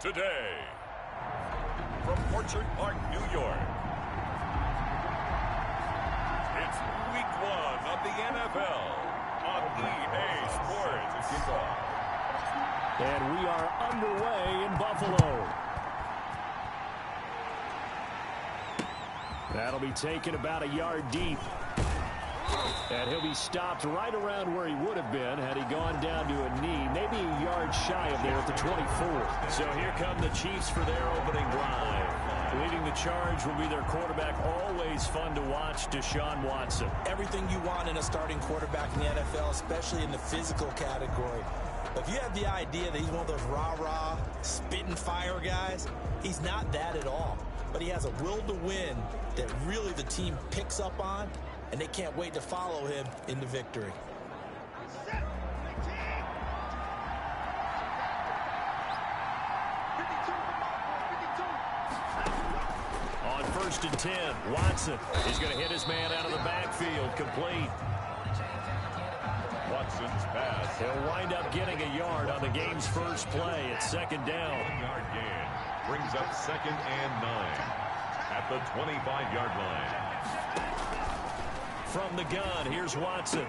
today. From Orchard Park, New York, it's Week 1 of the NFL on EA Sports Kickoff. And we are underway in Buffalo. That'll be taken about a yard deep. And he'll be stopped right around where he would have been had he gone down to a knee, maybe a yard shy of there at the 24. So here come the Chiefs for their opening drive. Leading the charge will be their quarterback. Always fun to watch, Deshaun Watson. Everything you want in a starting quarterback in the NFL, especially in the physical category. If you have the idea that he's one of those rah-rah, spit and fire guys, he's not that at all. But he has a will to win that really the team picks up on, and they can't wait to follow him into victory. On 1st and 10, Watson is going to hit his man out of the backfield, complete. Watson's pass. He'll wind up getting a yard on the game's first play at 2nd down. 1-yard gain brings up 2nd and 9 at the 25-yard line. From the gun, here's Watson.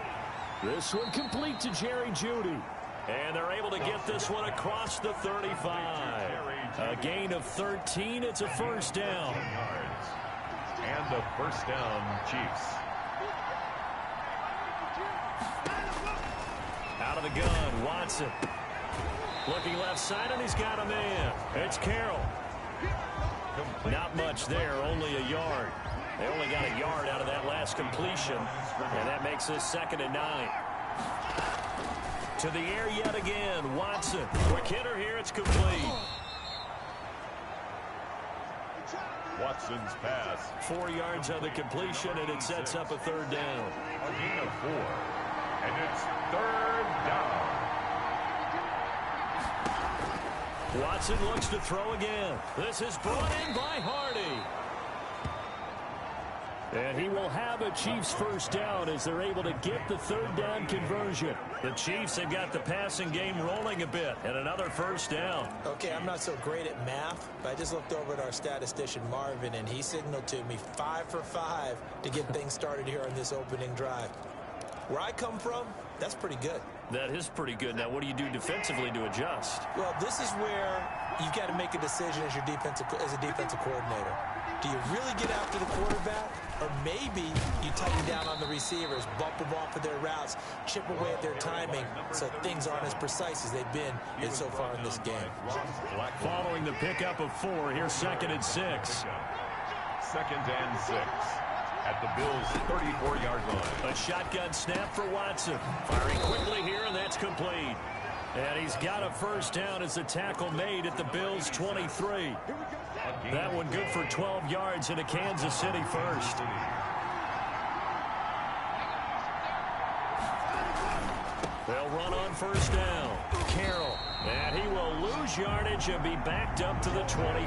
This one complete to Jerry Jeudy. And they're able to get this one across the 35. A gain of 13. It's a first down. And a first down, Chiefs. Out of the gun, Watson. Looking left side, and he's got a man. It's Carroll. Not much there, only a yard. They only got a yard out of that last completion, and that makes this 2nd and 9. To the air yet again, Watson. Quick hitter here, it's complete. Watson's pass. 4 yards on the completion, and it sets up a 3rd down. A gain of 4. And it's 3rd down. Watson looks to throw again. This is brought in by Hardy. And he will have a Chiefs first down as they're able to get the 3rd down conversion. The Chiefs have got the passing game rolling a bit, and another first down. Okay, I'm not so great at math, but I just looked over at our statistician, Marvin, and he signaled to me 5 for 5 to get things started here on this opening drive. Where I come from, that's pretty good. That is pretty good. Now, what do you do defensively to adjust? Well, this is where you've got to make a decision as a defensive coordinator. Do you really get after the quarterback, or maybe you tighten down on the receivers, bump them off of their routes, chip away at their timing so things aren't as precise as they've been so far in this game? Following the pickup of 4, here's 2nd and 6. 2nd and 6 at the Bills' 34-yard line. A shotgun snap for Watson. Firing quickly here, and that's complete. And he's got a first down as the tackle made at the Bills' 23. That one good for 12 yards in a Kansas City first. They'll run on first down. Carroll. And he will lose yardage and be backed up to the 24.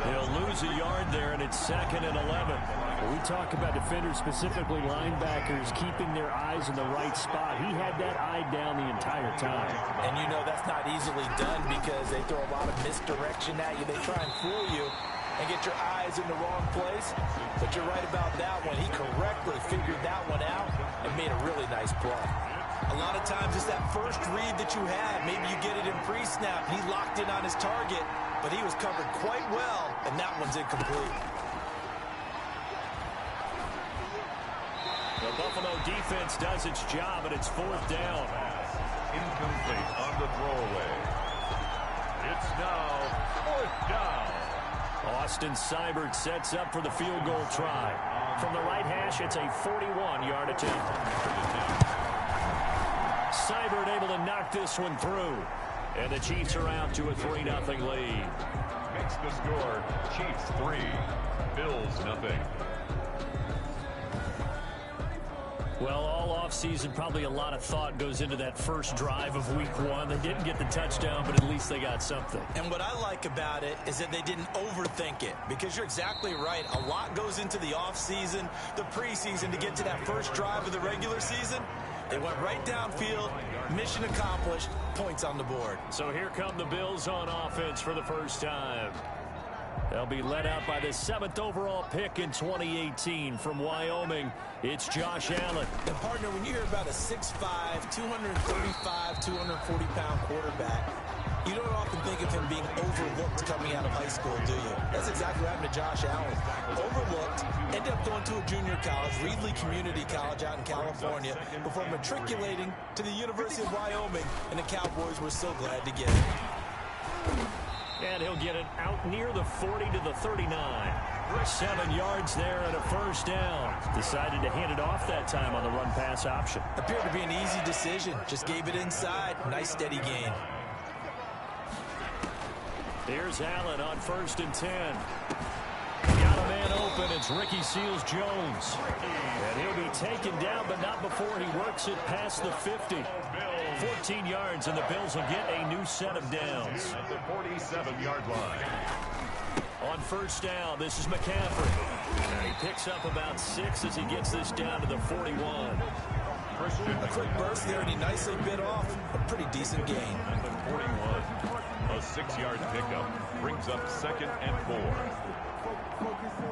He'll lose a yard there, and it's 2nd and 11. When we talk about defenders, specifically linebackers, keeping their eyes in the right spot, he had that eye down the entire time. And you know that's not easily done because they throw a lot of misdirection at you. They try and fool you and get your eyes in the wrong place. But you're right about that one. He correctly figured that one out and made a really nice play. A lot of times it's that first read that you had. Maybe you get it in pre-snap. He locked in on his target, but he was covered quite well, and that one's incomplete. The Buffalo defense does its job, and it's 4th down. Incomplete on the throwaway. It's now 4th down. Austin Seibert sets up for the field goal try. From the right hash, it's a 41-yard attempt. Seibert able to knock this one through. And the Chiefs are out to a 3-0 lead. Makes the score Chiefs 3, Bills 0. Well, all offseason, probably a lot of thought goes into that first drive of Week 1. They didn't get the touchdown, but at least they got something. And what I like about it is that they didn't overthink it, because you're exactly right. A lot goes into the offseason, the preseason, to get to that first drive of the regular season. They went right downfield, mission accomplished, points on the board. So here come the Bills on offense for the first time. They'll be led out by the 7th overall pick in 2018 from Wyoming. It's Josh Allen. And, partner, when you hear about a 6'5", 235, 240-pound quarterback, you don't often think of him being overlooked coming out of high school, do you? That's exactly what happened to Josh Allen. Overlooked, ended up going to a junior college, Reedley Community College out in California, before matriculating to the University of Wyoming, and the Cowboys were so glad to get him. And he'll get it out near the 40 to the 39. 7 yards there and a first down. Decided to hand it off that time on the run-pass option. Appeared to be an easy decision. Just gave it inside. Nice steady gain. Here's Allen on 1st and 10. Got a man open. It's Ricky Seals-Jones. And he'll be taken down, but not before he works it past the 50. 14 yards, and the Bills will get a new set of downs. At the 47-yard line. On first down, this is McCaffrey. And he picks up about 6 as he gets this down to the 41. A quick burst there, and he nicely bit off. A pretty decent gain. At the 41, a 6-yard pickup brings up 2nd and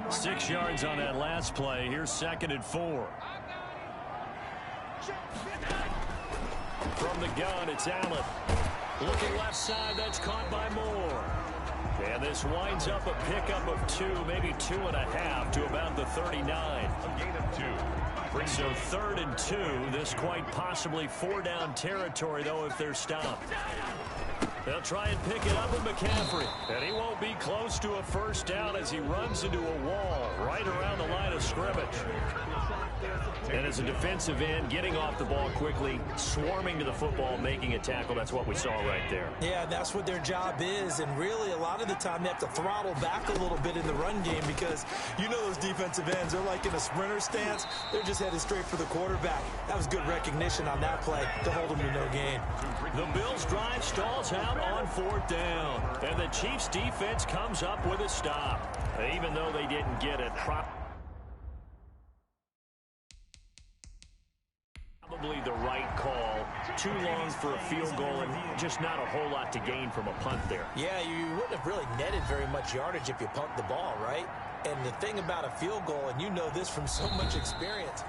4. 6 yards on that last play. Here's 2nd and 4. From the gun, it's Allen. Looking left side, that's caught by Moore. And this winds up a pickup of 2, maybe 2.5 to about the 39. A gain of 2. So 3rd and 2, this quite possibly 4-down territory, though, if they're stopped. They'll try and pick it up with McCaffrey. And he won't be close to a first down as he runs into a wall right around the line of scrimmage. And as a defensive end, getting off the ball quickly, swarming to the football, making a tackle, that's what we saw right there. Yeah, that's what their job is, and really a lot of the time they have to throttle back a little bit in the run game because you know those defensive ends, they're like in a sprinter stance. They're just headed straight for the quarterback. That was good recognition on that play to hold them to no gain. The Bills' drive stalls out on 4th down, and the Chiefs' defense comes up with a stop. Even though they didn't get it, probably the right call. Too long for a field goal and just not a whole lot to gain from a punt there. Yeah, you wouldn't have really netted very much yardage if you pumped the ball, right? And the thing about a field goal, and you know this from so much experience,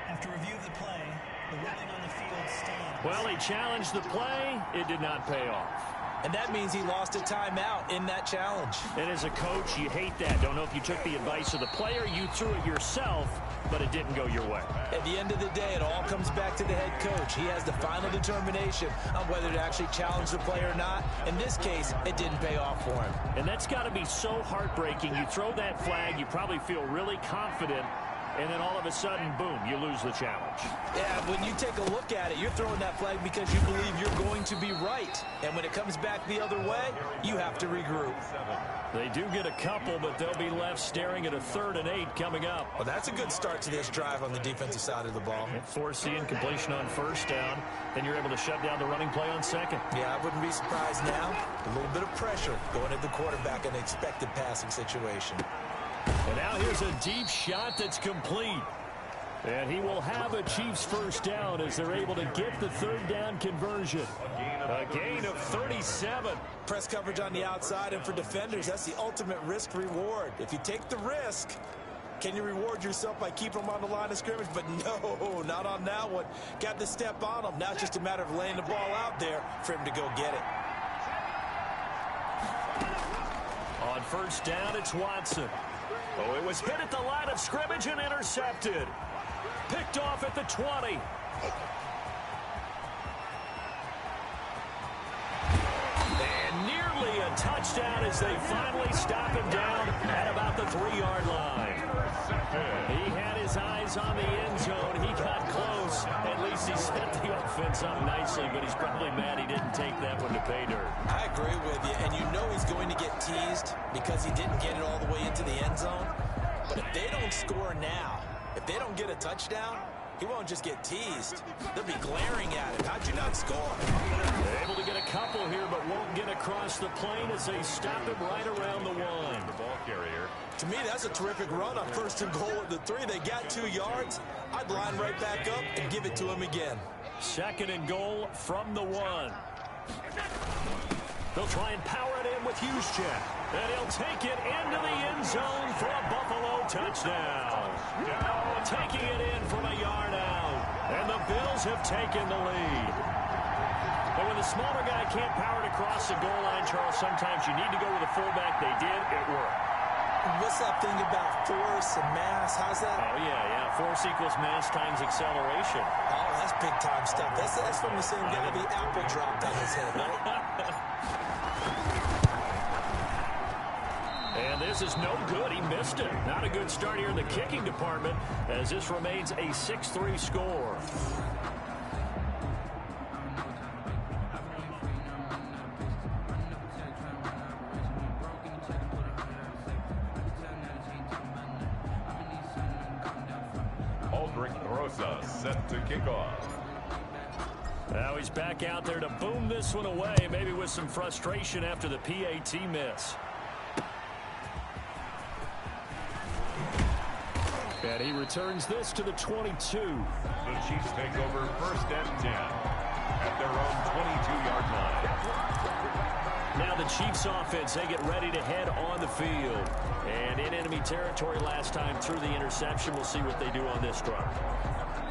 after review of the play, the ruling on the field stands. Well, he challenged the play. It did not pay off. and that means he lost a timeout in that challenge. And as a coach, you hate that. Don't know if you took the advice of the player, you threw it yourself, but it didn't go your way. At the end of the day, it all comes back to the head coach. He has the final determination on whether to actually challenge the play or not. In this case, it didn't pay off for him. And that's got to be so heartbreaking. You throw that flag, you probably feel really confident, and then all of a sudden, boom, you lose the challenge. Yeah, when you take a look at it, you're throwing that flag because you believe you're going to be right. And when it comes back the other way, you have to regroup. They do get a couple, but they'll be left staring at a 3rd and 8 coming up. Well, that's a good start to this drive on the defensive side of the ball. Force the incompletion on 1st down. Then you're able to shut down the running play on 2nd. Yeah, I wouldn't be surprised now. A little bit of pressure going at the quarterback in an expected passing situation. And now here's a deep shot that's complete. And he will have a Chiefs 1st down as they're able to get the 3rd down conversion. A gain of 37. Press coverage on the outside, and for defenders, that's the ultimate risk-reward. If you take the risk, can you reward yourself by keeping them on the line of scrimmage? But no, not on that one. Got the step on them. Now it's just a matter of laying the ball out there for him to go get it. On 1st down, it's Watson. Oh, it was hit at the line of scrimmage and intercepted. Picked off at the 20. And nearly a touchdown as they finally stop him down at about the 3-yard line. He had his eyes on the end zone. He got close. At least he set the offense up nicely, but he's probably mad he didn't take that one to pay dirt. I agree with you, and you know he's going to get teased because he didn't get it all the way into the end zone. But if they don't score now, if they don't get a touchdown, he won't just get teased. They'll be glaring at him. How'd you not score? They're able to get a couple here, but won't get across the plane as they stop him right around the 1. The ball carrier To me, that's a terrific run on 1st and goal at the 3. They got 2 yards. I'd line right back up and give it to him again. 2nd and goal from the 1. They'll try and power it in with Juszczyk. And he'll take it into the end zone for a Buffalo touchdown. Taking it in from a yard out. And the Bills have taken the lead. But when the smaller guy can't power it across the goal line, Charles, sometimes you need to go with a fullback. They did. It worked. What's that thing about force and mass? How's that? Oh, yeah. Force equals mass times acceleration. Oh, that's big-time stuff. That's from the same guy the apple dropped on his head, right? And this is no good. He missed it. Not a good start here in the kicking department as this remains a 6-3 score. Set to kick off. Now he's back out there to boom this one away, maybe with some frustration after the PAT miss. And he returns this to the 22. The Chiefs take over 1st and 10 at their own 22-yard line. Now the Chiefs offense, they get ready to head on the field. And in enemy territory last time through the interception. We'll see what they do on this drive.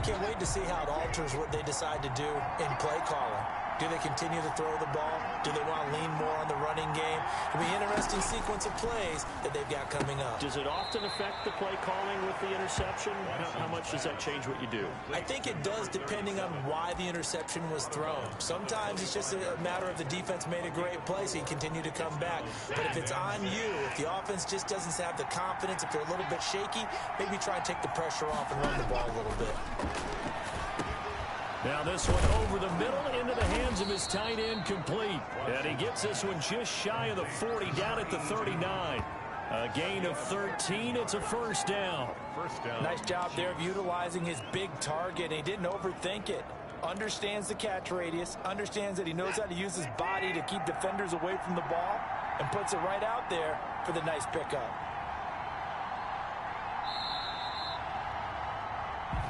Can't wait to see how it alters what they decide to do in play calling. Do they continue to throw the ball? Do they want to lean more on the running game? It'll be an interesting sequence of plays that they've got coming up. Does it often affect the play calling with the interception? How much does that change what you do? I think it does, depending on why the interception was thrown. Sometimes it's just a matter of the defense made a great play, so you continue to come back. But if it's on you, if the offense just doesn't have the confidence, if they're a little bit shaky, maybe try and take the pressure off and run the ball a little bit. Now this one over the middle into the hands of his tight end, complete. And he gets this one just shy of the 40, down at the 39. A gain of 13. It's a first down. Nice job there of utilizing his big target. He didn't overthink it. Understands the catch radius. Understands that he knows how to use his body to keep defenders away from the ball. And puts it right out there for the nice pickup.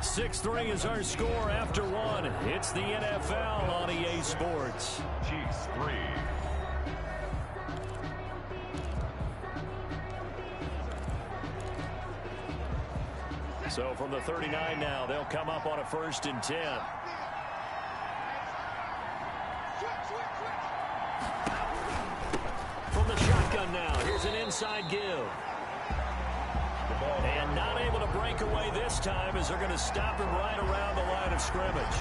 6-3 is our score after one. It's the NFL on EA Sports. Chiefs 3. So from the 39 now, they'll come up on a 1st and 10. From the shotgun now, here's an inside give. And not able to break away this time as they're going to stop him right around the line of scrimmage.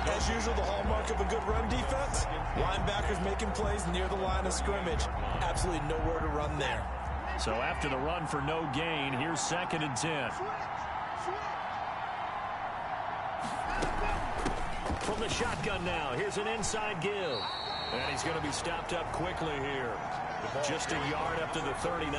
As usual, the hallmark of a good run defense, linebackers making plays near the line of scrimmage. Absolutely nowhere to run there. So after the run for no gain, here's 2nd and 10. From the shotgun now, here's an inside give. And he's going to be stopped up quickly here. Just a yard up to the 39.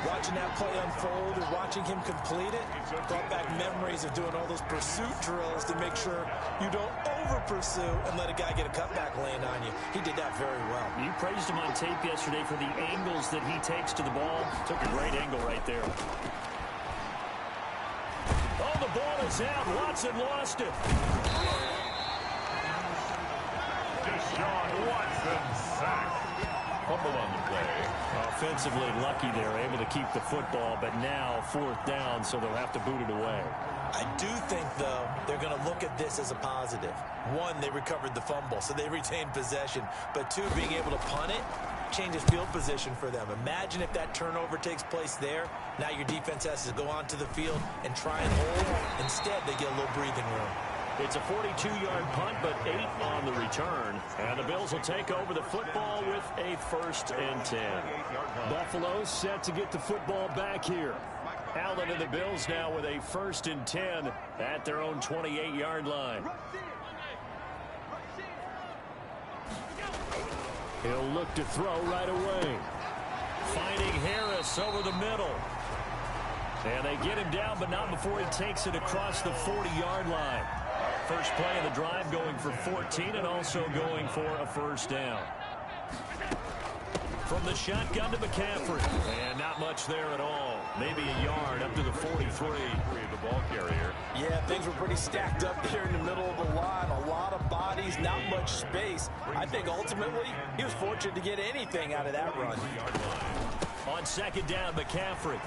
Watching that play unfold and watching him complete it brought back memories of doing all those pursuit drills to make sure you don't over-pursue and let a guy get a cutback lane on you. He did that very well. You praised him on tape yesterday for the angles that he takes to the ball. Took a great angle right there. Oh, the ball is out. Watson lost it. Deshaun Watson sacked. Fumble on the play. Offensively lucky they're able to keep the football, but now 4th down, so they'll have to boot it away. I do think, though, they're going to look at this as a positive. One, they recovered the fumble, so they retained possession. But two, being able to punt it changes field position for them. Imagine if that turnover takes place there. Now your defense has to go onto the field and try and hold. Instead, they get a little breathing room. It's a 42-yard punt, but 8 on the return. And the Bills will take over the football with a 1st and 10. Buffalo set to get the football back here. Allen and the Bills now with a 1st and 10 at their own 28-yard line. He'll look to throw right away. Finding Harris over the middle. And they get him down, but not before he takes it across the 40-yard line. First play of the drive going for 14 and also going for a 1st down. From the shotgun to McCaffrey. And not much there at all. Maybe a yard up to the 43. The ball carrier. Yeah, things were pretty stacked up there in the middle of the line. A lot of bodies, not much space. I think ultimately he was fortunate to get anything out of that run. On second down, McCaffrey.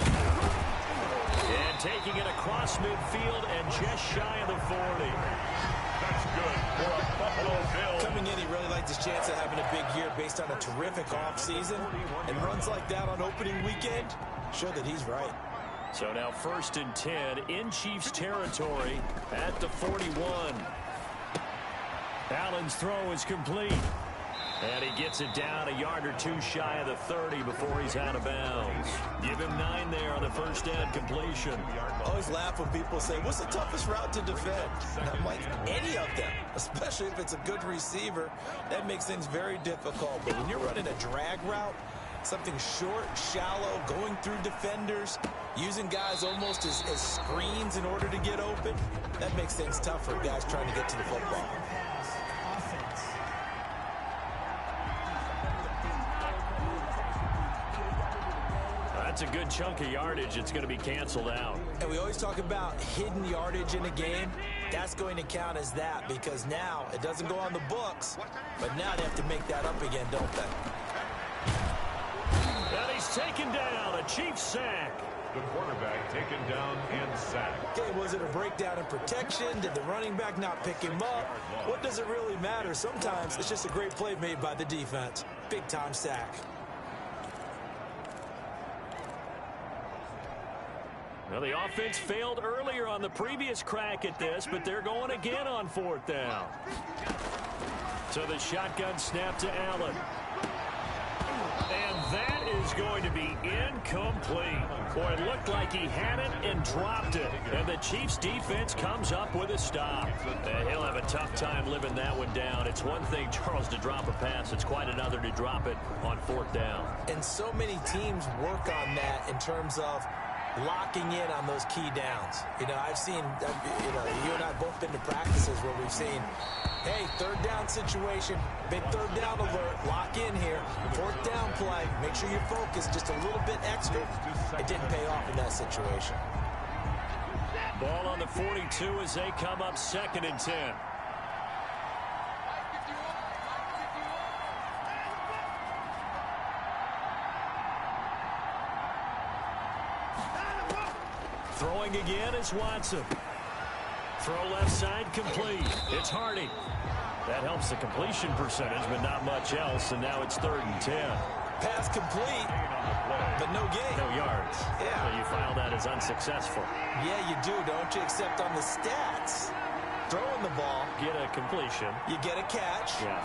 And taking it across midfield and just shy of the 40. That's good for a Buffalo Bill. Coming in, he really liked his chance of having a big year based on a terrific offseason. And runs like that on opening weekend show that he's right. So now 1st and 10 in Chiefs territory at the 41. Allen's throw is complete. And he gets it down a yard or two shy of the 30 before he's out of bounds. Give him 9 there on the first down completion. I always laugh when people say, what's the toughest route to defend? And I'm like, any of them, especially if it's a good receiver. That makes things very difficult. But when you're running a drag route, something short, shallow, going through defenders, using guys almost as screens in order to get open, that makes things tough for guys trying to get to the football. That's a good chunk of yardage. It's going to be canceled out. And we always talk about hidden yardage in a game. That's going to count as that because now it doesn't go on the books, but now they have to make that up again, don't they? And he's taken down. A Chiefs sack. The quarterback taken down and sacked. Okay, was it a breakdown in protection? Did the running back not pick him up? What does it really matter? Sometimes it's just a great play made by the defense. Big-time sack. Well, the offense failed earlier on the previous crack at this, but they're going again on 4th down. So the shotgun snap to Allen. And that is going to be incomplete. Boy, it looked like he had it and dropped it. And the Chiefs defense comes up with a stop. He'll have a tough time living that one down. It's one thing, Charles, to drop a pass. It's quite another to drop it on 4th down. And so many teams work on that in terms of locking in on those key downs. You know, I've seen, you and I both been to practices where we've seen, hey, 3rd down situation, big 3rd down alert, lock in here, 4th down play, make sure you're focused just a little bit extra. It didn't pay off in that situation. Ball on the 42 as they come up 2nd and 10. Throwing again is Watson. Throw left side complete. It's Hardy. That helps the completion percentage, but not much else. And now it's 3rd and 10. Pass complete, but no gain. No yards. Yeah. So you file that as unsuccessful. Yeah, you do, don't you? Except on the stats. Throwing the ball. Get a completion. You get a catch. Yeah.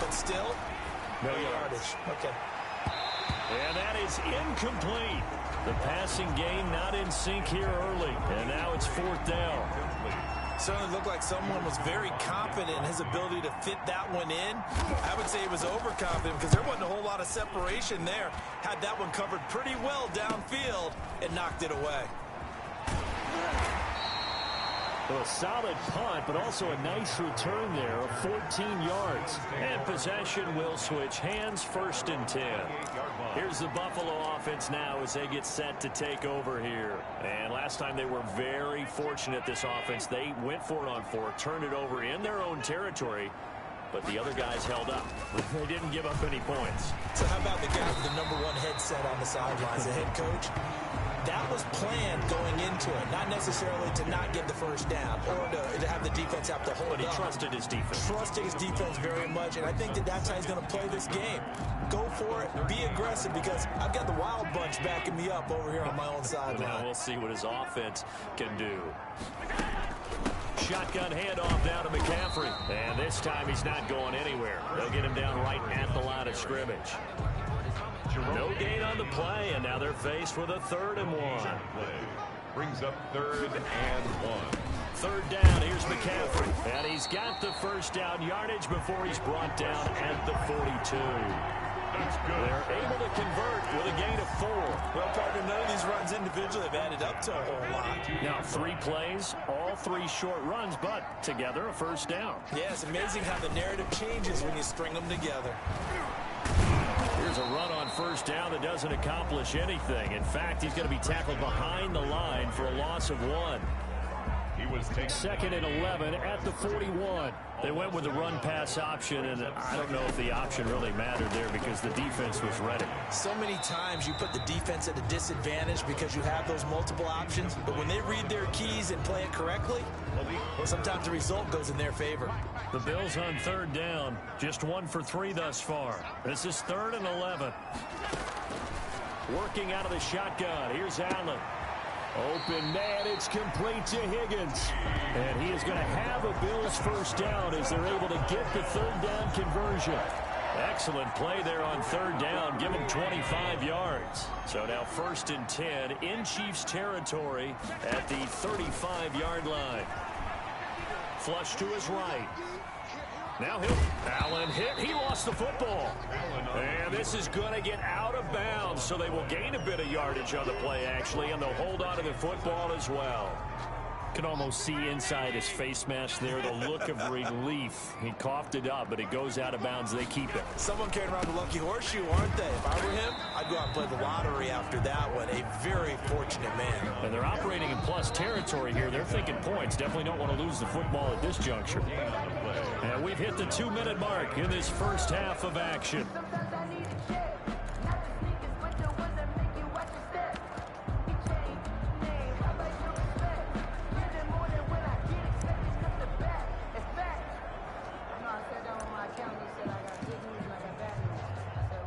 But still, no yardage. Okay. And that is incomplete. The passing game not in sync here early. And now it's 4th down. Certainly looked like someone was very confident in his ability to fit that one in. I would say he was overconfident because there wasn't a whole lot of separation there. Had that one covered pretty well downfield and knocked it away. Well, a solid punt, but also a nice return there of 14 yards. And possession will switch hands, 1st and 10. Here's the Buffalo offense now as they get set to take over here. And last time they were very fortunate, this offense. They went for it on 4th, turned it over in their own territory, but the other guys held up. They didn't give up any points. So how about the guy with the #1 headset on the sidelines, the head coach? That was planned going into it, not necessarily to not get the 1st down or to have the defense have to hold But he up. trusted his defense. Trusted his defense very much, and I think that's how he's going to play this game. Go for it, be aggressive, because I've got the wild bunch backing me up over here on my own sideline. Now we'll see what his offense can do. Shotgun handoff down to McCaffrey. And this time he's not going anywhere. They'll get him down right at the line of scrimmage. No gain on the play, and now they're faced with a 3rd and 1. Brings up 3rd and 1. 3rd down, here's McCaffrey. And he's got the 1st down yardage before he's brought down at the 42. That's good. They're able to convert with a gain of 4. Well, partner, none of these runs individually have added up to a whole lot. Now 3 plays, all 3 short runs, but together a 1st down. Yeah, it's amazing how the narrative changes when you string them together. Here's first down that doesn't accomplish anything. In fact, he's going to be tackled behind the line for a loss of 1. He was second and 11 at the 41. They went with the run-pass option, and I don't know if the option really mattered there because the defense was ready. So many times you put the defense at a disadvantage because you have those multiple options, but when they read their keys and play it correctly, sometimes the result goes in their favor. The Bills on third down, just 1 for 3 thus far. This is 3rd and 11. Working out of the shotgun, here's Allen. Open man, it's complete to Higgins. And he is going to have a Bills first down as they're able to get the third down conversion. Excellent play there on third down. Give him 25 yards. So now 1st and 10 in Chiefs territory at the 35-yard line. Flush to his right. Now Allen hit. He lost the football. And this is going to get out of bounds, so they will gain a bit of yardage on the play, actually, and they'll hold on to the football as well. Can almost see inside his face mask there the look of relief. He coughed it up, but it goes out of bounds. They keep it. Someone carrying around the lucky horseshoe, aren't they? If I were him, I'd go out and play the lottery after that one. A very fortunate man. And they're operating in plus territory here. They're thinking points. Definitely don't want to lose the football at this juncture. And we've hit the 2-minute mark in this first half of action.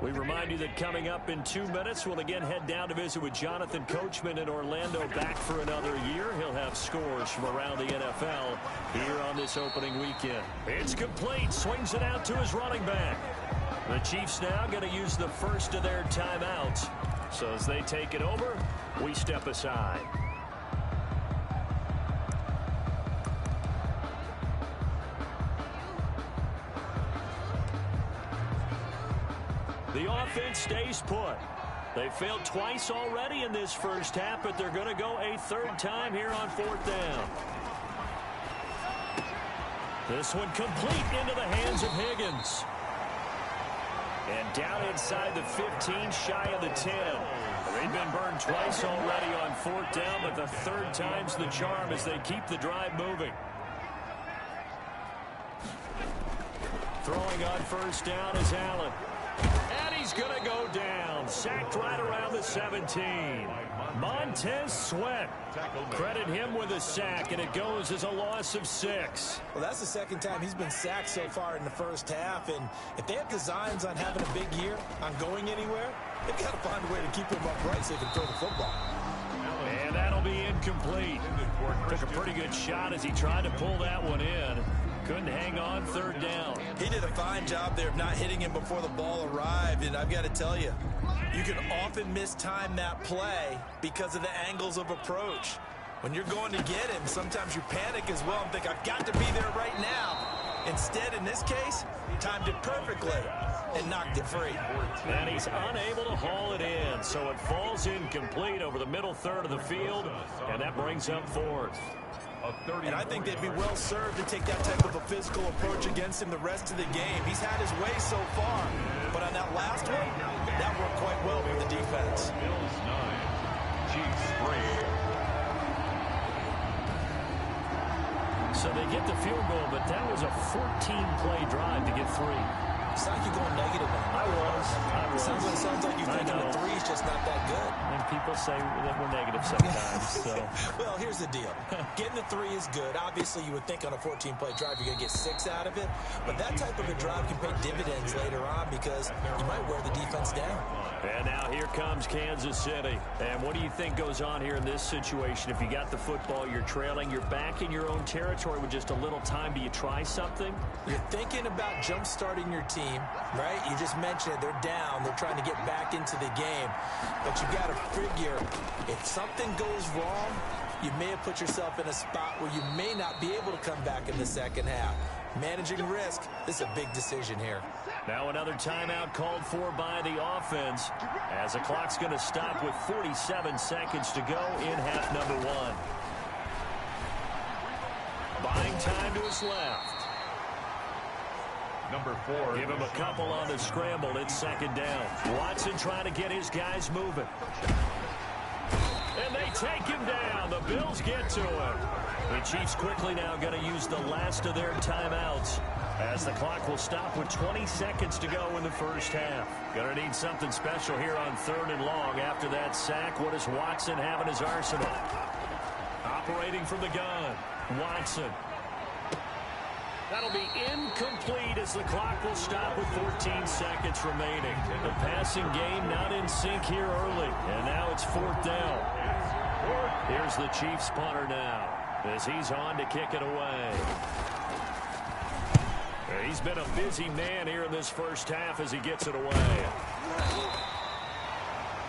We remind you that coming up in 2 minutes, we'll again head down to visit with Jonathan Coachman in Orlando, back for another year. He'll have scores from around the NFL here on this opening weekend. It's complete. Swings it out to his running back. The Chiefs now going to use the first of their timeouts. So as they take it over, we step aside. The offense stays put. They failed twice already in this first half, but they're going to go a 3rd time here on 4th down. This one complete into the hands of Higgins. And down inside the 15, shy of the 10. They've been burned twice already on 4th down, but the 3rd time's the charm as they keep the drive moving. Throwing on 1st down is Allen. And he's going to go down. Sacked right around the 17. Montez Sweat. Credit him with a sack, and it goes as a loss of 6. Well, that's the 2nd time he's been sacked so far in the first half. And if they have designs on having a big year, on going anywhere, they've got to find a way to keep him upright so they can throw the football. And that'll be incomplete. Took a pretty good shot as he tried to pull that one in. Couldn't hang on 3rd down. He did a fine job there of not hitting him before the ball arrived, and I've got to tell you, you can often mistime that play because of the angles of approach. When you're going to get him, sometimes you panic as well and think, I've got to be there right now. Instead, in this case, timed it perfectly and knocked it free. And he's unable to haul it in, so it falls incomplete over the middle 3rd of the field, and that brings up 4th. And I think they'd be well served to take that type of a physical approach against him the rest of the game. He's had his way so far, but on that last one, that worked quite well for the defense. Bills 9, Chiefs 3. So they get the field goal, but that was a 14-play drive to get 3. It's like you're going negative on it. I was. Sounds like you're thinking the 3 is just not that good. And people say that we're negative sometimes. So. Well, here's the deal. Getting the 3 is good. Obviously, you would think on a 14-play drive you're going to get 6 out of it. But that type of a drive can pay dividends later on because you might wear the defense down. And now here comes Kansas City. And what do you think goes on here in this situation? If you got the football, you're trailing, you're back in your own territory with just a little time. Do you try something? You're thinking about jump-starting your team, right? You just mentioned it. They're down. They're trying to get back into the game. But you've got to figure if something goes wrong, you may have put yourself in a spot where you may not be able to come back in the second half. Managing risk, this is a big decision here. Now another timeout called for by the offense as the clock's going to stop with 47 seconds to go in half number 1. Buying time to his left. number 4. Give him a couple on the scramble. It's second down. Watson trying to get his guys moving. And they take him down. The Bills get to him. The Chiefs quickly now going to use the last of their timeouts as the clock will stop with 20 seconds to go in the first half. Going to need something special here on 3rd and long after that sack. What does Watson have in his arsenal? Operating from the gun. Watson. That'll be incomplete as the clock will stop with 14 seconds remaining. The passing game not in sync here early. And now it's 4th down. Here's the Chiefs punter now as he's on to kick it away. He's been a busy man here in this first half as he gets it away.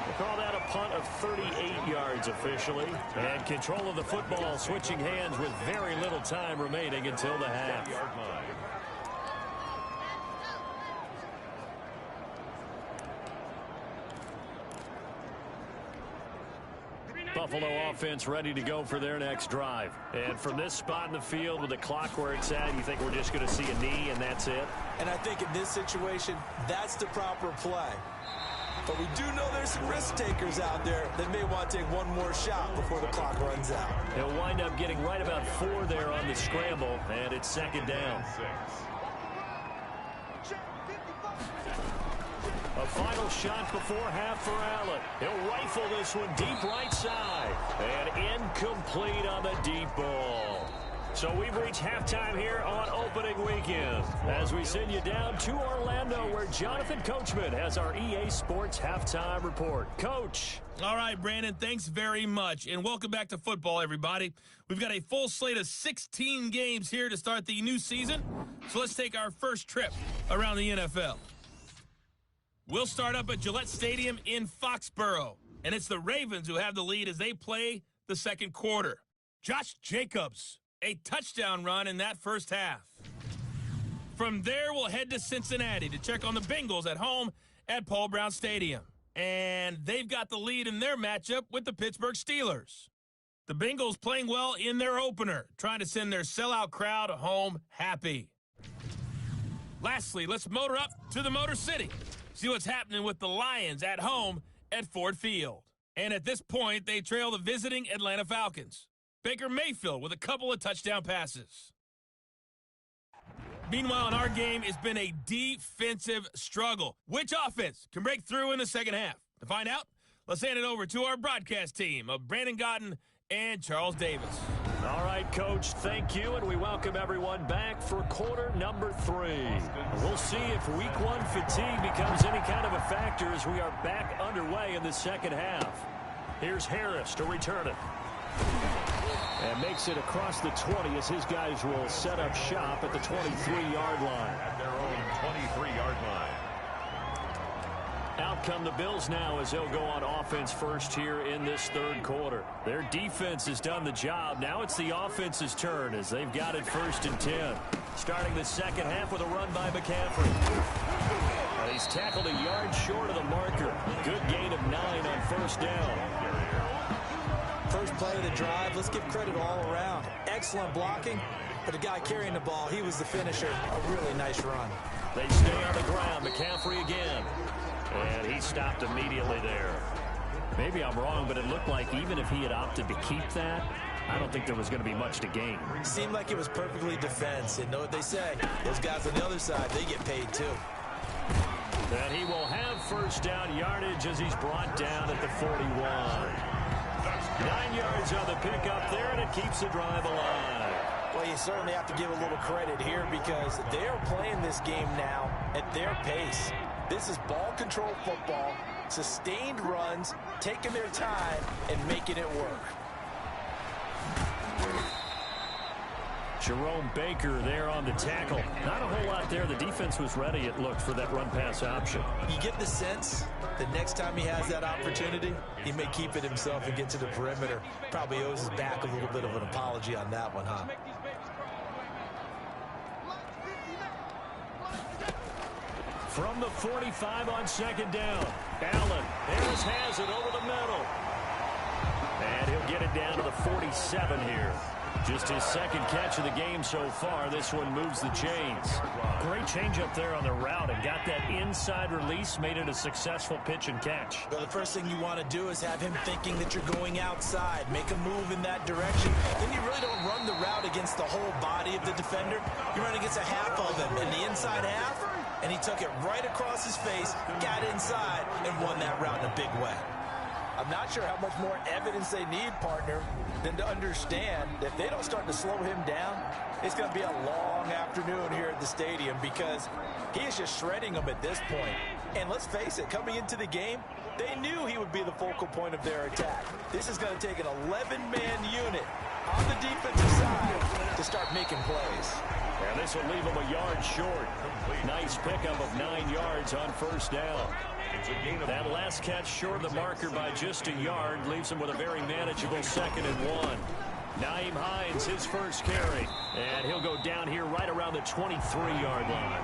We'll call that a punt of 38 yards officially. And control of the football switching hands with very little time remaining until the half. Buffalo offense ready to go for their next drive. And from this spot in the field with the clock where it's at, you think we're just going to see a knee and that's it? And I think in this situation, that's the proper play. But we do know there's some risk takers out there that may want to take one more shot before the clock runs out. They'll wind up getting right about 4 there on the scramble, and it's second down. A final shot before half for Allen. He'll rifle this one deep right side. And incomplete on the deep ball. So we've reached halftime here on opening weekend as we send you down to Orlando where Jonathan Coachman has our EA Sports halftime report. Coach. All right, Brandon, thanks very much. And welcome back to football, everybody. We've got a full slate of 16 games here to start the new season. So let's take our first trip around the NFL. We'll start up at Gillette Stadium in Foxborough. And it's the Ravens who have the lead as they play the second quarter. Josh Jacobs, a touchdown run in that first half. From there, we'll head to Cincinnati to check on the Bengals at home at Paul Brown Stadium. And they've got the lead in their matchup with the Pittsburgh Steelers. The Bengals playing well in their opener, trying to send their sellout crowd home happy. Lastly, let's motor up to the Motor City. See what's happening with the Lions at home at Ford Field. And at this point, they trail the visiting Atlanta Falcons. Baker Mayfield with a couple of touchdown passes. Meanwhile, in our game, it's been a defensive struggle. Which offense can break through in the second half? To find out, let's hand it over to our broadcast team of Brandon Gotten and Charles Davis. All right, Coach, thank you, and we welcome everyone back for quarter number 3. We'll see if week 1 fatigue becomes any kind of a factor as we are back underway in the second half. Here's Harris to return it. And makes it across the 20 as his guys will set up shop at the 23-yard line. At their own 23-yard line. Out come the Bills now as they'll go on offense first here in this third quarter. Their defense has done the job. Now it's the offense's turn as they've got it 1st and 10. Starting the second half with a run by McCaffrey. And he's tackled a yard short of the marker. Good gain of 9 on 1st down. First play of the drive, let's give credit all around. Excellent blocking, but the guy carrying the ball, he was the finisher. A really nice run. They stay on the ground. McCaffrey again. And he stopped immediately there. Maybe I'm wrong, but it looked like even if he had opted to keep that, I don't think there was going to be much to gain. Seemed like it was perfectly defense. And know what they say, those guys on the other side, they get paid too. And he will have 1st down yardage as he's brought down at the 41. 9 yards on the pickup there, and it keeps the drive alive. Well, you certainly have to give a little credit here because they are playing this game now at their pace. This is ball control football, sustained runs, taking their time, and making it work. Jerome Baker there on the tackle. Not a whole lot there. The defense was ready, it looked, for that run-pass option. You get the sense that next time he has that opportunity, he may keep it himself and get to the perimeter. Probably owes his back a little bit of an apology on that one, huh? From the 45 on 2nd down. Allen. Harris has it over the middle. And he'll get it down to the 47 here. Just his second catch of the game so far. This one moves the chains. Great change up there on the route and got that inside release, made it a successful pitch and catch. Well, the first thing you want to do is have him thinking that you're going outside. Make a move in that direction. Then you really don't run the route against the whole body of the defender. You run against a half of him in the inside half, and he took it right across his face, got inside, and won that route in a big way. I'm not sure how much more evidence they need, partner, than to understand that if they don't start to slow him down, it's going to be a long afternoon here at the stadium because he is just shredding them at this point. And let's face it, coming into the game, they knew he would be the focal point of their attack. This is going to take an 11-man unit on the defensive side to start making plays. And this will leave him a yard short. Nice pickup of 9 yards on first down. That last catch short of the marker by just a yard leaves him with a very manageable 2nd and 1. Naeem Hines, his first carry. And he'll go down here right around the 23-yard line.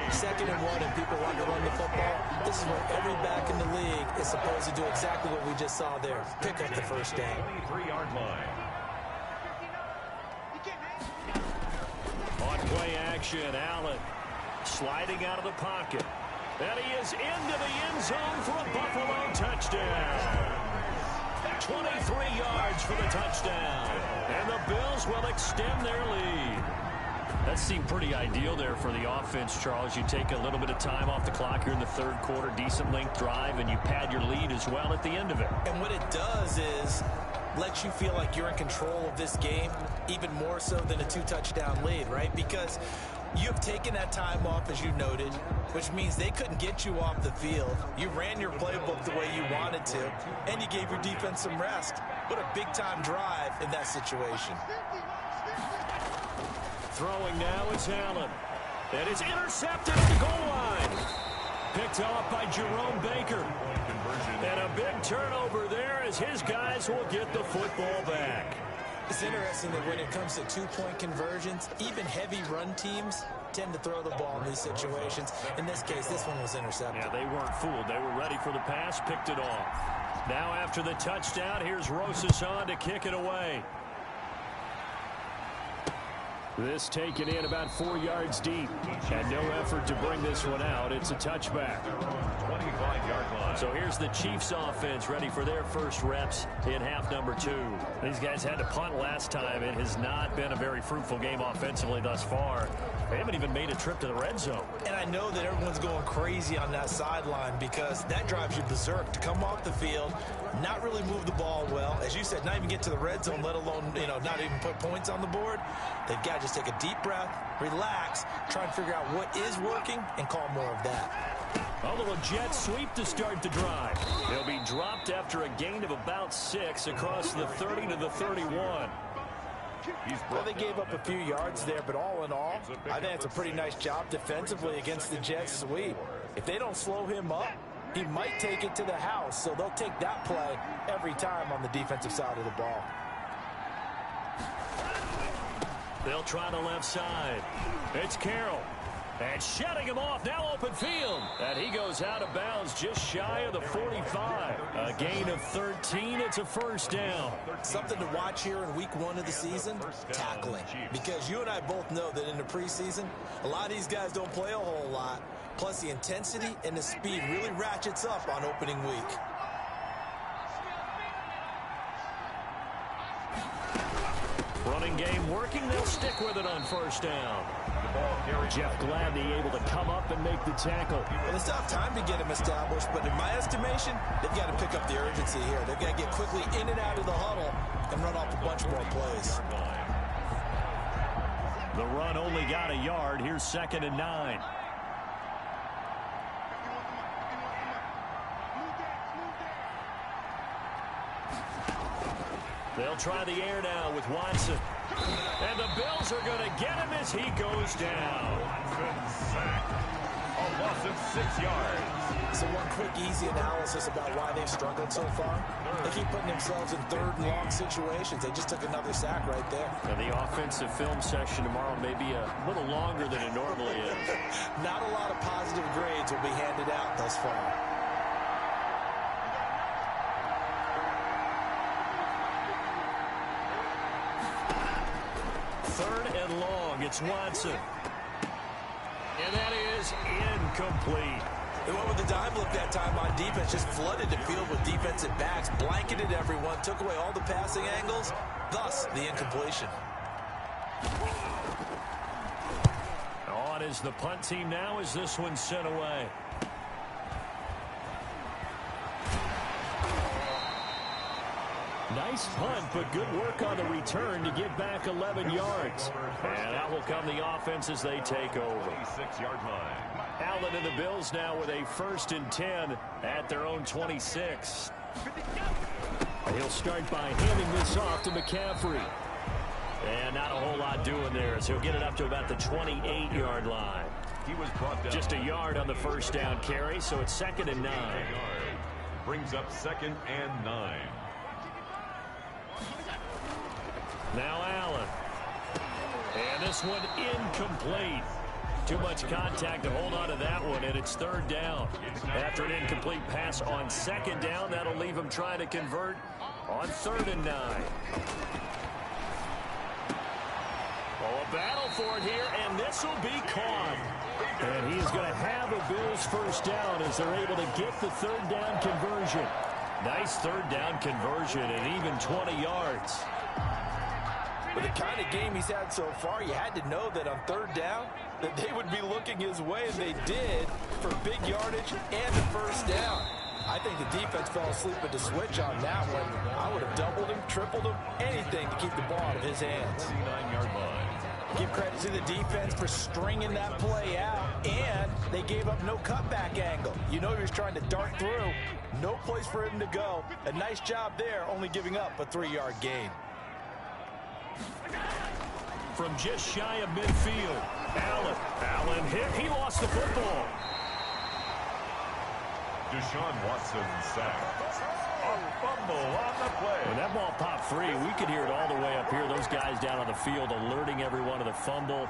2nd and 1 and people want to run the football. This is where every back in the league is supposed to do exactly what we just saw there. Pick up the first down. 23-yard line. On play action, Allen sliding out of the pocket. And he is into the end zone for a Buffalo touchdown. 23 yards for the touchdown. And the Bills will extend their lead. That seemed pretty ideal there for the offense, Charles. You take a little bit of time off the clock here in the third quarter, decent length drive, and you pad your lead as well at the end of it. And what it does is lets you feel like you're in control of this game, even more so than a 2-touchdown lead, right? Because you have taken that time off, as you noted, which means they couldn't get you off the field. You ran your playbook the way you wanted to, and you gave your defense some rest. What a big-time drive in that situation. Throwing now is Allen. And it's intercepted at the goal line. Picked off by Jerome Baker. And a big turnover there as his guys will get the football back. It's interesting that when it comes to two-point conversions, even heavy run teams tend to throw the ball in these situations. In this case, this one was intercepted. Yeah, they weren't fooled. They were ready for the pass, picked it off. Now after the touchdown, here's Rosas on to kick it away. This taken in about 4 yards deep. And no effort to bring this one out. It's a touchback. 25-yard line. So here's the Chiefs offense ready for their first reps in half number 2. These guys had to punt last time. It has not been a very fruitful game offensively thus far. They haven't even made a trip to the red zone. And I know that everyone's going crazy on that sideline because that drives you berserk to come off the field, not really move the ball well. As you said, not even get to the red zone, let alone, not even put points on the board. They've got to just take a deep breath, relax, try and figure out what is working, and call more of that. A little jet sweep to start the drive. They'll be dropped after a gain of about 6 across the 30 to the 31. Well, they gave up a few yards there, but all in all, I think it's a pretty nice job defensively against the jet sweep. If they don't slow him up, he might take it to the house, so they'll take that play every time on the defensive side of the ball. They'll try the left side. It's Carroll. And shutting him off, now open field. And he goes out of bounds just shy of the 45. A gain of 13, it's a first down. Something to watch here in week 1 of the season, tackling. Because you and I both know that in the preseason, a lot of these guys don't play a whole lot. Plus the intensity and the speed really ratchets up on opening week. Running game working, they'll stick with it on first down. Jeff Gladney able to come up and make the tackle. Well, it's not time to get him established, but in my estimation, they've got to pick up the urgency here. They've got to get quickly in and out of the huddle and run off a bunch more plays. The run only got a yard. Here's 2nd and 9. They'll try the air now with Watson. And the Bills are going to get him as he goes down. A loss of 6 yards. So one quick, easy analysis about why they've struggled so far. They keep putting themselves in 3rd and long situations. They just took another sack right there. And the offensive film session tomorrow may be a little longer than it normally is. Not a lot of positive grades will be handed out thus far. 3rd and long. It's Watson. And that is incomplete. They went with the dime look that time on defense, just flooded the field with defensive backs, blanketed everyone, took away all the passing angles, thus the incompletion. On is the punt team now as this one's sent away. Nice punt, but good work on the return to get back 11 yards. And out will come the offense as they take over. 26-yard line. Allen and the Bills now with a 1st and 10 at their own 26. He'll start by handing this off to McCaffrey. And not a whole lot doing there as he'll get it up to about the 28-yard line. He was brought down. Just a yard on the 1st down carry, so it's 2nd and 9. Brings up 2nd and 9. Now Allen. And this one incomplete. Too much contact to hold on to that one, and it's 3rd down. After an incomplete pass on 2nd down, that'll leave him trying to convert on 3rd and 9. Oh, a battle for it here, and this will be caught. And he is going to have a Bills 1st down as they're able to get the 3rd down conversion. Nice 3rd down conversion and even 20 yards. With the kind of game he's had so far, you had to know that on 3rd down that they would be looking his way, and they did, for big yardage and the 1st down. I think the defense fell asleep at the switch on that one. I would have doubled him, tripled him, anything to keep the ball out of his hands. 39-yard line. Give credit to the defense for stringing that play out, and they gave up no cutback angle. You know he was trying to dart through. No place for him to go. A nice job there, only giving up a 3-yard gain. From just shy of midfield, Allen hit. He lost the football. Deshaun Watson sacked. A fumble on the play. When that ball popped free, we could hear it all the way up here. Those guys down on the field alerting everyone of the fumble.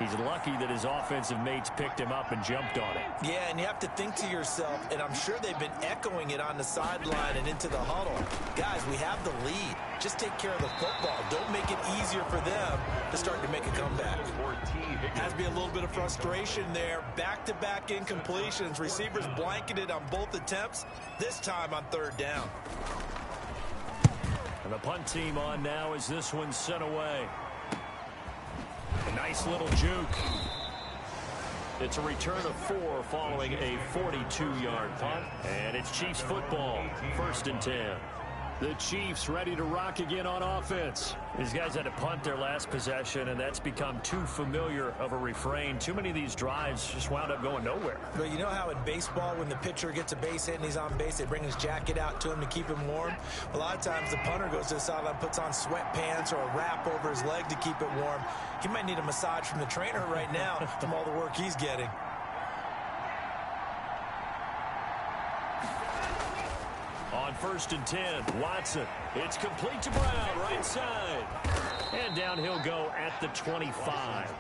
He's lucky that his offensive mates picked him up and jumped on it. Yeah, and you have to think to yourself, and I'm sure they've been echoing it on the sideline and into the huddle. Guys, we have the lead. Just take care of the football. Don't make it easier for them to start to make a comeback. Has to be a little bit of frustration there. Back-to-back incompletions. Receivers blanketed on both attempts, this time on 3rd down. And the punt team on now as this one's sent away. A nice little juke. It's a return of 4 following a 42-yard punt. And it's Chiefs football, 1st and 10. The Chiefs ready to rock again on offense. These guys had to punt their last possession, and that's become too familiar of a refrain. Too many of these drives just wound up going nowhere. But you know how in baseball, when the pitcher gets a base hit and he's on base, they bring his jacket out to him to keep him warm? A lot of times the punter goes to the sideline, puts on sweatpants or a wrap over his leg to keep it warm. He might need a massage from the trainer right now from all the work he's getting. On 1st and 10, Watson. It's complete to Brown, right side. And down he'll go at the 25.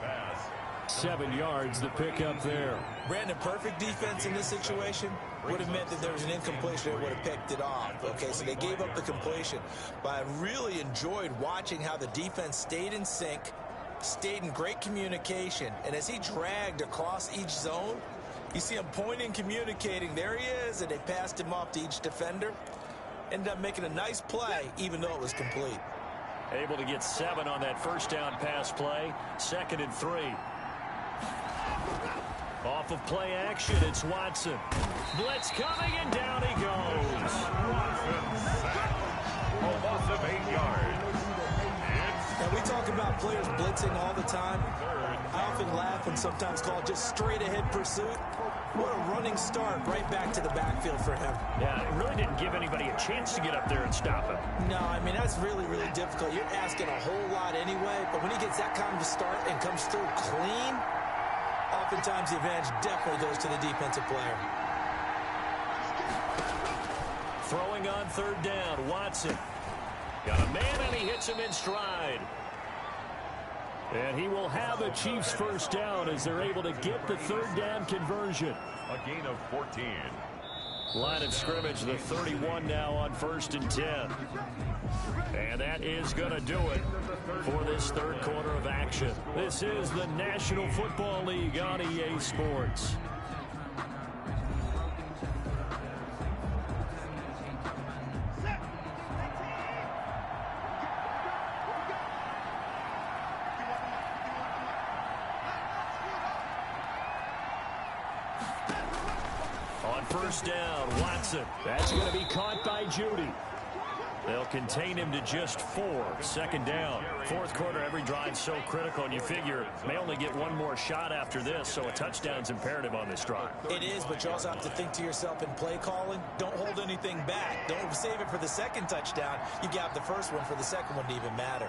7 yards the pickup there. Brandon, perfect defense in this situation would have meant that there was an incompletion that would have picked it off. Okay, so they gave up the completion. But I really enjoyed watching how the defense stayed in sync, stayed in great communication. And as he dragged across each zone, you see him pointing, communicating. There he is, and they passed him off to each defender. Ended up making a nice play, even though it was complete. Able to get 7 on that 1st down pass play. 2nd and 3. Off of play action, it's Watson. Blitz coming, and down he goes. A loss of 8 yards. And we talk about players blitzing all the time. I often laugh and sometimes call it just straight-ahead pursuit. What a running start right back to the backfield for him. Yeah, it really didn't give anybody a chance to get up there and stop him. No, I mean, that's really, really difficult. You're asking a whole lot anyway, but when he gets that kind of a start and comes through clean, oftentimes the advantage definitely goes to the defensive player. Throwing on 3rd down, Watson. Got a man, and he hits him in stride. And he will have a Chiefs 1st down as they're able to get the 3rd down conversion. A gain of 14. Line of scrimmage, the 31 now on 1st and 10. And that is going to do it for this third quarter of action. This is the National Football League on EA Sports. On first down, Watson. That's going to be caught by Judy. They'll contain him to just 4. Second down. Fourth quarter, every drive so critical, and you figure may only get one more shot after this, so a touchdown's imperative on this drive. It is, but you also have to think to yourself in play calling, don't hold anything back. Don't save it for the second touchdown. You got the first one for the second one to even matter.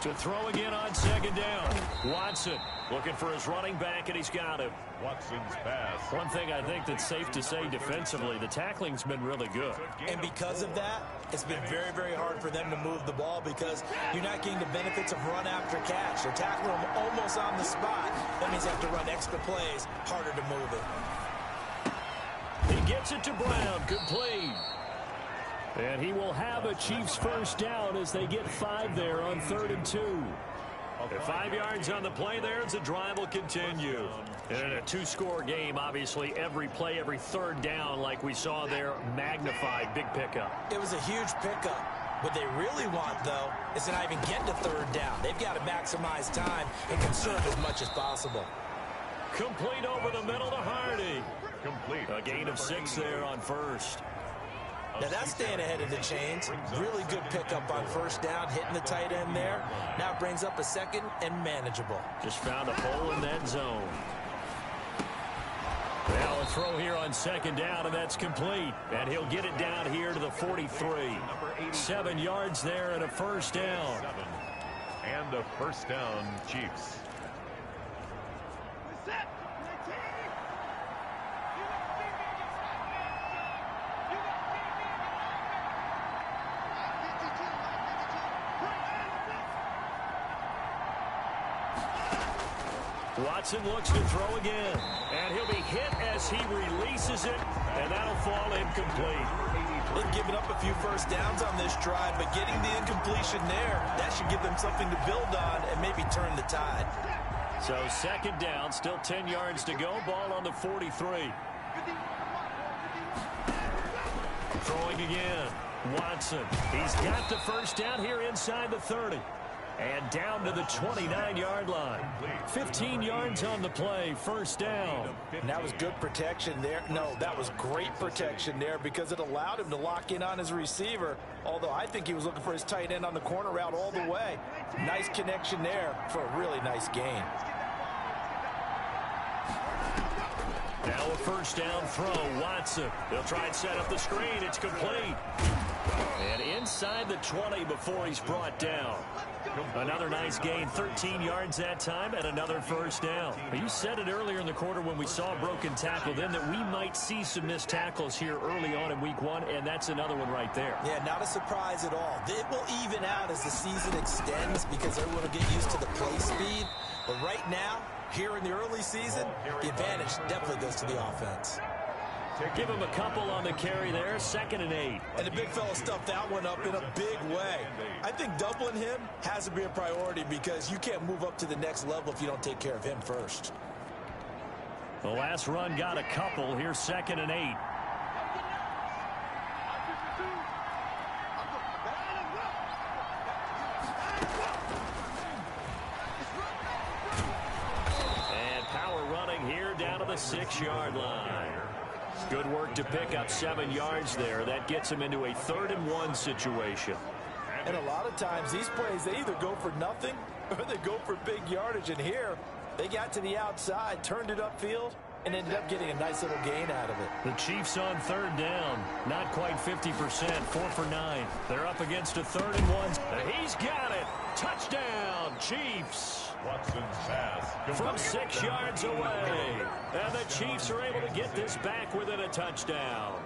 To throw again on second down. Watson looking for his running back, and he's got him. Watson's pass. One thing I think that's safe to say defensively, the tackling's been really good. And because of that, it's been very, very hard for them to move the ball because you're not getting the benefits of run after catch. They're tackling them almost on the spot. That means you have to run extra plays, harder to move it. He gets it to Brown, complete. And he will have a Chiefs first down as they get 5 there on 3rd and 2. The 5 yards on the play there as the drive will continue. And in a 2-score game, obviously, every play, every third down, like we saw there, magnified, big pickup. It was a huge pickup. What they really want, though, is to not even get to 3rd down. They've got to maximize time and conserve as much as possible. Complete over the middle to Hardy. Complete. A gain of 6 there on first. Now that's staying ahead of the chains. Really good pickup on first down, hitting the tight end there. Now it brings up a second and manageable. Just found a hole in that zone. Now a throw here on second down, and that's complete. And he'll get it down here to the 43. 7 yards there and a first down. And a first down, Chiefs. Watson looks to throw again, and he'll be hit as he releases it, and that'll fall incomplete. They've given up a few first downs on this drive, but getting the incompletion there, that should give them something to build on and maybe turn the tide. So second down, still 10 yards to go, ball on the 43. Throwing again, Watson. He's got the first down here inside the 30. And down to the 29-yard line. 15 yards on the play, first down. And that was good protection there. No, that was great protection there because it allowed him to lock in on his receiver, although I think he was looking for his tight end on the corner route all the way. Nice connection there for a really nice gain. Now a first down throw, Watson. They'll try and set up the screen. It's complete. And inside the 20 before he's brought down. Another nice gain, 13 yards that time, and another first down. You said it earlier in the quarter when we saw a broken tackle then that we might see some missed tackles here early on in week 1, and that's another one right there. Yeah, not a surprise at all. It will even out as the season extends because everyone will get used to the play speed. But right now, here in the early season, the advantage definitely goes to the offense. Give him a couple on the carry there, 2nd and 8. And the big fella stuffed that one up in a big way. I think doubling him has to be a priority because you can't move up to the next level if you don't take care of him first. The last run got a couple. Here's 2nd and 8. And power running here down to the 6-yard line. Good work to pick up 7 yards there. That gets him into a 3rd and 1 situation. And a lot of times these plays, they either go for nothing or they go for big yardage. And here, they got to the outside, turned it upfield, and ended up getting a nice little gain out of it. The Chiefs on 3rd down. Not quite 50%, 4 for 9. They're up against a 3rd and 1. He's got it. Touchdown, Chiefs. Watson's pass. From 6 yards away. And the Chiefs are able to get this back within a touchdown.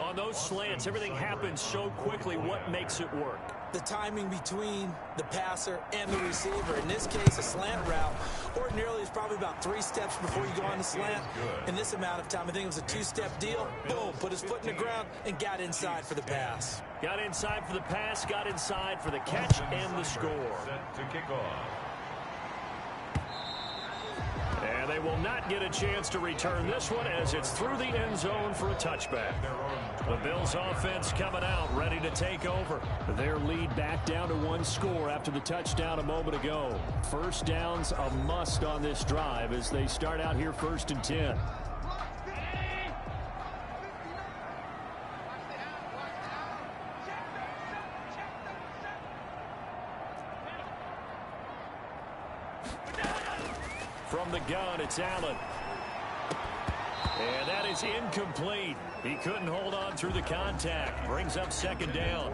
On those slants, everything happens so quickly. What makes it work? The timing between the passer and the receiver. In this case, a slant route ordinarily is probably about 3 steps before you go on the slant. In this amount of time, I think it was a 2-step deal. Boom, put his foot in the ground and got inside for the pass. Got inside for the pass, got inside for the catch and the score. Set to kick off. And they will not get a chance to return this one as it's through the end zone for a touchback. The Bills offense coming out, ready to take over. Their lead back down to 1 score after the touchdown a moment ago. First down's a must on this drive as they start out here 1st and 10. From the gun, it's Allen. And that is incomplete. He couldn't hold on through the contact. Brings up 2nd down.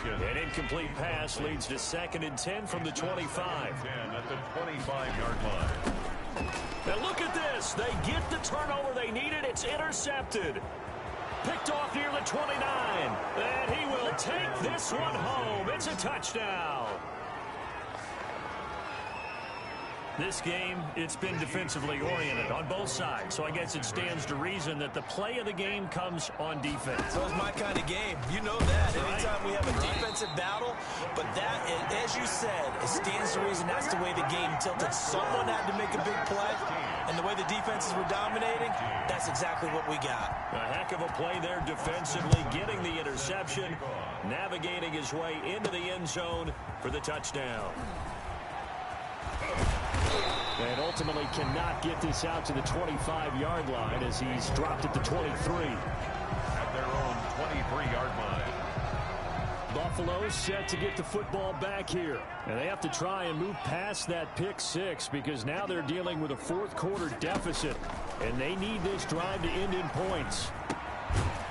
An incomplete pass leads to 2nd and 10 from the 25. At the 25-yard line. And look at this. They get the turnover they needed. It's intercepted. Picked off near the 29. And he will take this one home. It's a touchdown. This game, it's been defensively oriented on both sides, so I guess it stands to reason that the play of the game comes on defense. So it's my kind of game. You know that. Anytime we have a defensive battle, but that, as you said, it stands to reason that's the way the game tilted. Someone had to make a big play, and the way the defenses were dominating, that's exactly what we got. A heck of a play there defensively, getting the interception, navigating his way into the end zone for the touchdown. And ultimately cannot get this out to the 25-yard line as he's dropped at the 23. At their own 23-yard line. Buffalo set to get the football back here. And they have to try and move past that pick 6 because now they're dealing with a 4th quarter deficit. And they need this drive to end in points.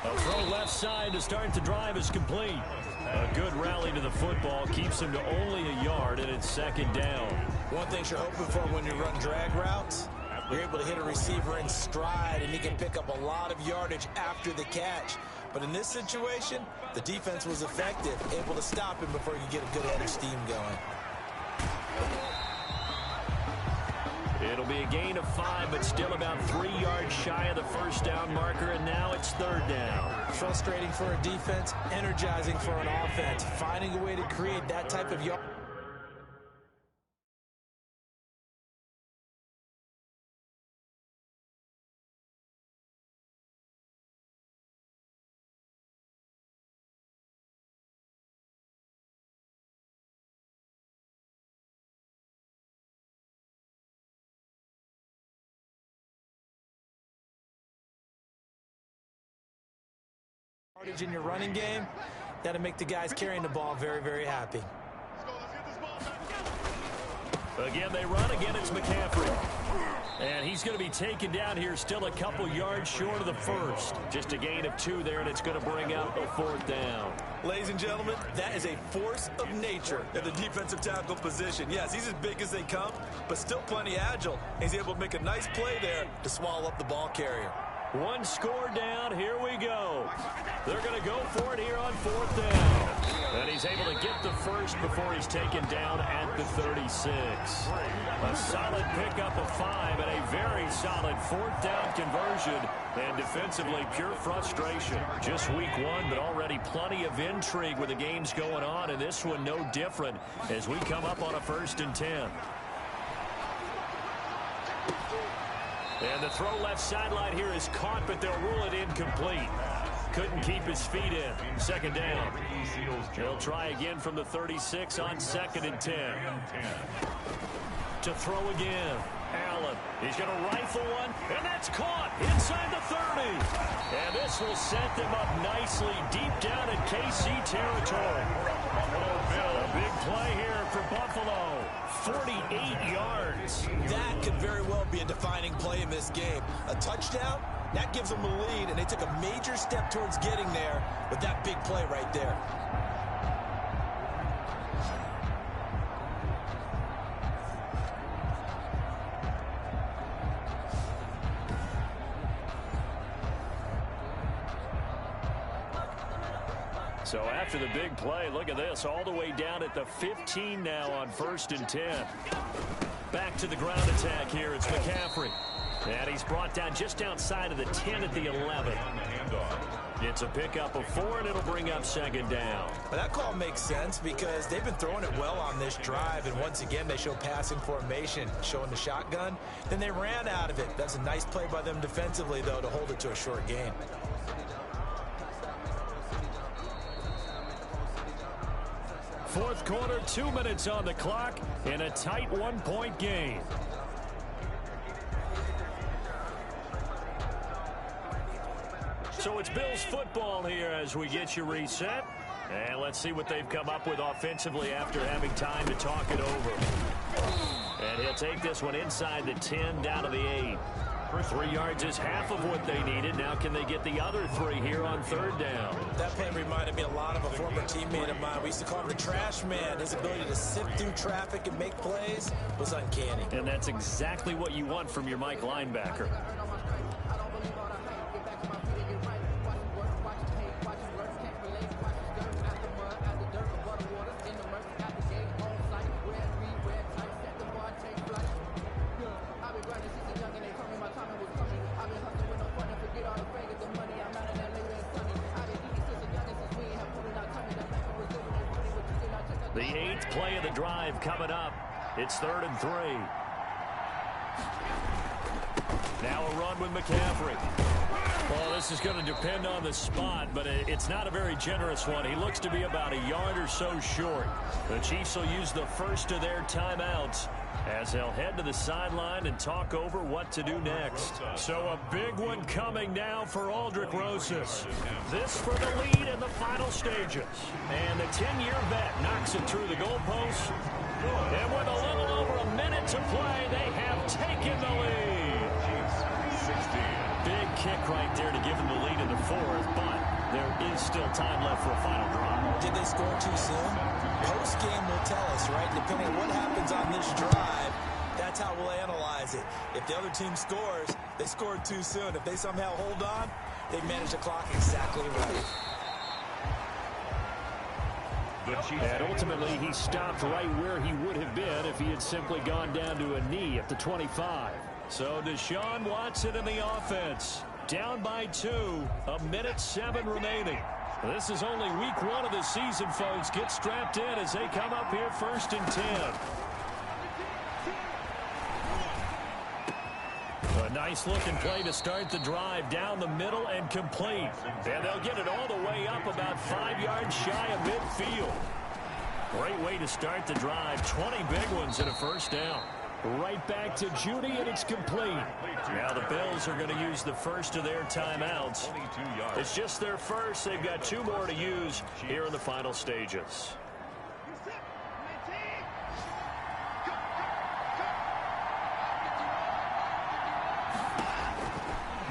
A throw left side to start the drive is complete. A good rally to the football keeps him to only a yard, and it's 2nd down. One thing you're hoping for when you run drag routes, you're able to hit a receiver in stride, and he can pick up a lot of yardage after the catch. But in this situation, the defense was effective, able to stop him before you get a good head of steam going. It'll be a gain of 5, but still about 3 yards shy of the 1st down marker, and now it's 3rd down. Frustrating for a defense, energizing for an offense. Finding a way to create that type of yard. In your running game, that'll make the guys carrying the ball very, very happy. Again, they run. Again, it's McCaffrey. And he's going to be taken down here still a couple yards short of the 1st. Just a gain of 2 there, and it's going to bring up a 4th down. Ladies and gentlemen, that is a force of nature at the defensive tackle position. Yes, he's as big as they come, but still plenty agile. He's able to make a nice play there to swallow up the ball carrier. 1 score down. Here we go. They're going to go for it here on 4th down. And he's able to get the 1st before he's taken down at the 36. A solid pickup of 5 and a very solid 4th down conversion. And defensively, pure frustration. Just week 1, but already plenty of intrigue with the games going on. And this one no different as we come up on a 1st and 10. And the throw left sideline here is caught, but they'll rule it incomplete. Couldn't keep his feet in. 2nd down. They'll try again from the 36 on 2nd and 10. To throw again. Allen. He's going to rifle one, and that's caught inside the 30. And this will set them up nicely deep down in KC territory. A big play here for Buffalo. 48 yards. That could very well be a defining play in this game. A touchdown, that gives them a lead, and they took a major step towards getting there with that big play right there. So after the big play, look at this, all the way down at the 15 now on 1st and 10. Back to the ground attack here. It's McCaffrey. And he's brought down just outside of the 10 at the 11. It's a pickup of 4, and it'll bring up 2nd down. Well, that call makes sense because they've been throwing it well on this drive, and once again they show passing formation, showing the shotgun. Then they ran out of it. That's a nice play by them defensively, though, to hold it to a short gain. Fourth quarter, 2 minutes on the clock in a tight 1-point game. So it's Bills football here as we get you reset. And let's see what they've come up with offensively after having time to talk it over. And he'll take this one inside the 10 down to the 8. 3 yards is half of what they needed. Now can they get the other 3 here on 3rd down? That play reminded me a lot of a former teammate of mine. We used to call him the trash man. His ability to sift through traffic and make plays was uncanny. And that's exactly what you want from your Mike linebacker. The 8th play of the drive coming up. It's 3rd and 3. Now a run with McCaffrey. Well, this is going to depend on the spot, but it's not a very generous one. He looks to be about a yard or so short. The Chiefs will use the first of their timeouts as they'll head to the sideline and talk over what to do next. So a big one coming now for Aldrick Rosas. This for the lead in the final stages. And the 10-year vet knocks it through the goalpost. And with a little over a minute to play, they have taken the lead. Big kick right there to give them the lead in the 4th, but there is still time left for a final drive. Did they score too soon? Post-game will tell us, right? Depending on what happens on this drive, that's how we'll analyze it. If the other team scores, they scored too soon. If they somehow hold on, they manage the clock exactly right. And ultimately, he stopped right where he would have been if he had simply gone down to a knee at the 25. So Deshaun Watson in the offense. Down by 2, 1:07 remaining. This is only week 1 of the season, folks. Get strapped in as they come up here 1st and 10. A nice-looking play to start the drive down the middle and complete. And they'll get it all the way up about 5 yards shy of midfield. Great way to start the drive. 20 big ones and a 1st down. Right back to Judy, and it's complete. Now the Bills are going to use the first of their timeouts. It's just their first. They've got 2 more to use here in the final stages.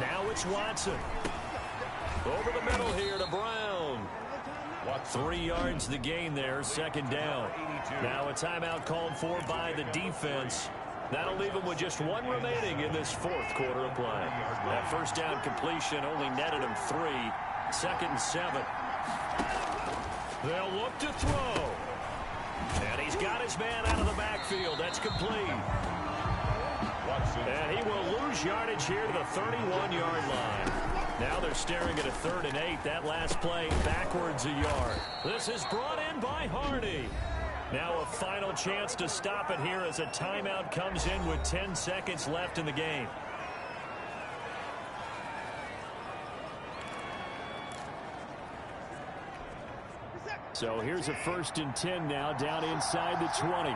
Now it's Watson. Over the middle here to Brown. 3 yards the gain there, 2nd down. Now a timeout called for by the defense. That'll leave them with just 1 remaining in this 4th quarter of play. That 1st down completion only netted him 3. 2nd and 7. They'll look to throw. And he's got his man out of the backfield. That's complete. And he will lose yardage here to the 31-yard line. Now they're staring at a 3rd and 8. That last play backwards a yard. This is brought in by Hardy. Now a final chance to stop it here as a timeout comes in with 10 seconds left in the game. So here's a 1st and 10 now down inside the 20.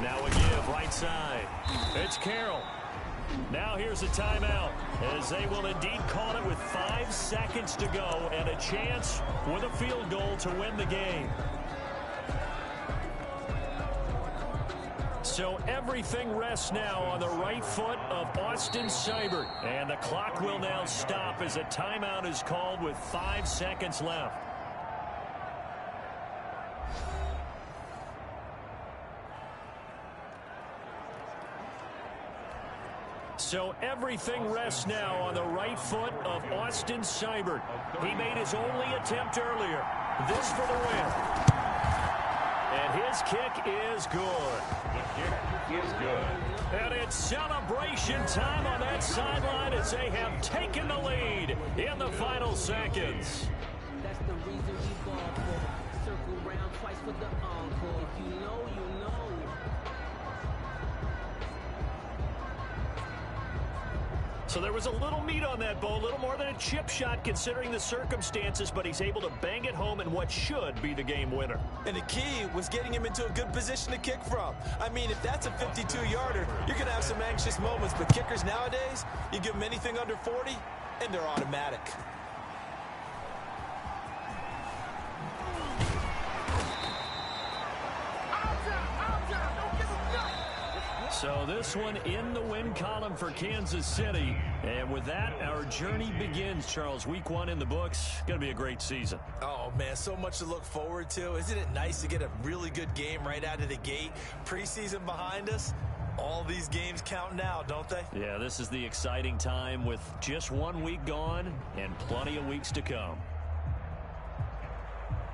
Now a give right side. It's Carroll. Now here's a timeout as they will indeed call it with 5 seconds to go and a chance with a field goal to win the game. So everything rests now on the right foot of Austin Seibert. And the clock will now stop as a timeout is called with 5 seconds left. So everything rests now on the right foot of Austin Seibert. He made his only attempt earlier. This for the win. And his kick is good. The kick is good. And it's celebration time on that sideline as they have taken the lead in the final seconds. That's the reason we ball for. Circle round twice for the encore. If you know, you know. So there was a little meat on that ball, a little more than a chip shot considering the circumstances, but he's able to bang it home in what should be the game winner. And the key was getting him into a good position to kick from. I mean, if that's a 52-yarder, you're going to have some anxious moments, but kickers nowadays, you give them anything under 40, and they're automatic. So this one in the win column for Kansas City. And with that, our journey begins, Charles. Week 1 in the books. Going to be a great season. Oh, man, so much to look forward to. Isn't it nice to get a really good game right out of the gate? Preseason behind us. All these games count now, don't they? Yeah, this is the exciting time with just 1 week gone and plenty of weeks to come.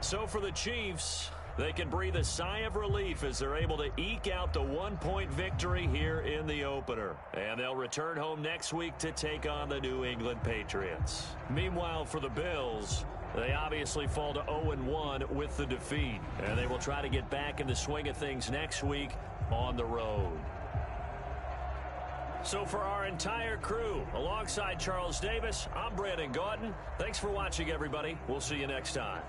So for the Chiefs, they can breathe a sigh of relief as they're able to eke out the 1-point victory here in the opener. And they'll return home next week to take on the New England Patriots. Meanwhile, for the Bills, they obviously fall to 0-1 with the defeat. And they will try to get back in the swing of things next week on the road. So for our entire crew, alongside Charles Davis, I'm Brandon Gaudin. Thanks for watching, everybody. We'll see you next time.